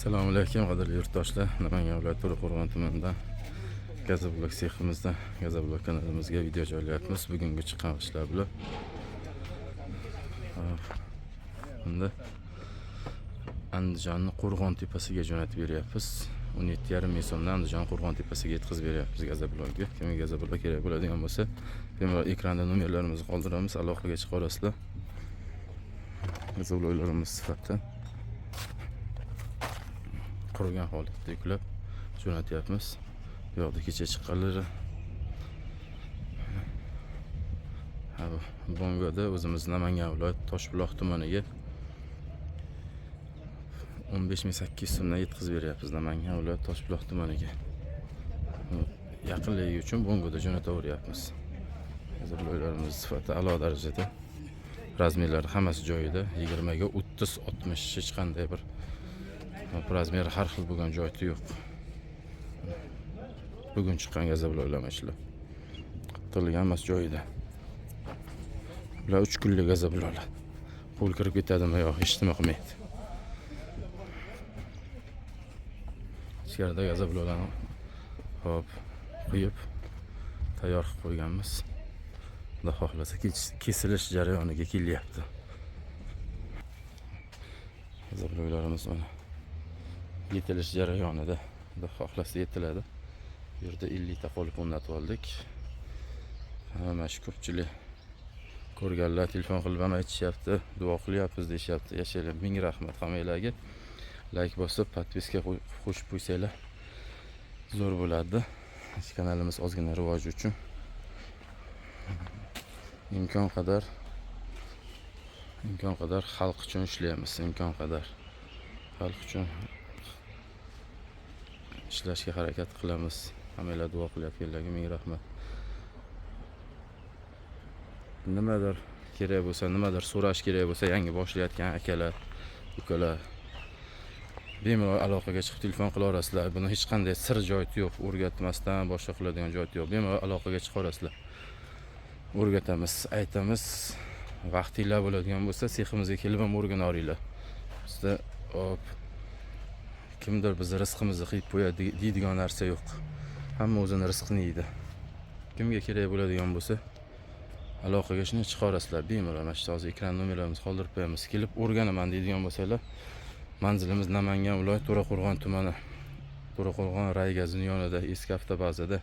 Assalomu alaykum qadrli yurtdoshlar. Namangan viloyati To'raqo'rg'on tumanidan Gazoblok seximizdan Gazoblok kanalimizga video joylayapmiz. Bugungi chiqqan ishlar bilan. Bunda Andijonning Qo'rg'on tepasiga jo'natib beryapmiz. 17,5 ming so'mdan Andijon Qo'rg'on tepasiga yetkazib beryapmiz Gazoblokga. Kimga Gazoblok kerak bo'ladigan bo'lsa, bemalol ekranda nomerlarimizni qoldiramiz, aloqaga chiqa olasizlar. Gazobloklarimiz sifatida qurgan holatda yuklab jo'natyapmiz. Bu yoqda kecha chiqqanlari. Bongoda o'zimiz Namangan viloyati Toshbuloq tumaniga 15,800 so'mdan yetkazib beryapmiz. Namangan viloyati Toshbuloq tumaniga. Yaqinligi uchun Bongoda jo'nataveryapmiz. Gazobloklarimiz sifati a'lo darajada. Razmerlari hammasi joyida. 20 ga 30, 60 hech qanday bir razmeri har xil bo'lgan joyi yo'q. Bugun chiqqan gazobloklar ishlar. Qilgan hammasi joyida. Bular 3 kunlik gazobloklar. Pul kirib ketadimi yo'q, hech nima qilmaydi. Ichkarida gazobloklarni hop quyib tayyor qilib qo'yganmiz. Xudo xohlasa kesilish jarayoniga kelyapti. Gazobloklarimiz mana yetilish jarayonida, xudo xohlasa yetiladi. Bu yerda 50 ta qolip o'rnatib oldik. Mana shu ko'pchilik ko'rganlar telefon qilib ham aytishyapti, duo qilyapmiz deyishyapti. Yashaylar, ming rahmat hammanglarga. Like bosib, podpiska qo'shib qo'ysanglar zo'r bo'ladi. Kanalimiz ozgina rivoj uchun imkon qadar xalq uchun ishlaymiz, imkon qadar xalq uchun ishlashga harakat qilamiz. Hammanglar duo qilyapsizlarga ming rahmat. Nimadir kerak bo'lsa, nimadir so'rash kerak bo'lsa, yangi boshlayotgan akalar, ukalar bemalol aloqaga chiqib telefon qila olasizlar. Buni hech qanday sir joyi yo'q, o'rgatmasdan boshqa qiladigan joyi yo'q. Bemalol aloqaga chiqa olasizlar. O'rgatamiz, aytamiz. Vaqtinglar bo'ladigan bo'lsa, seximizga kelib ham o'rganib olinglar. Bizda kimdir bizni rizqimizni qilib qo'yadi deydigan narsa yo'q. Hamma o'zini rizqini yeydi. Kimga kerak bo'ladigan bo'lsa, aloqaga shuni chiqa olasizlar. Bemalol mana shu hozir ekran nomerlarimizni qoldirib qo'yamiz. Kelib o'rganaman deydigan bo'lsanglar, manzilimiz Namangan viloyati To'raqo'rg'on tumani. To'raqo'rg'on Ray gazining yonida eski avtobazada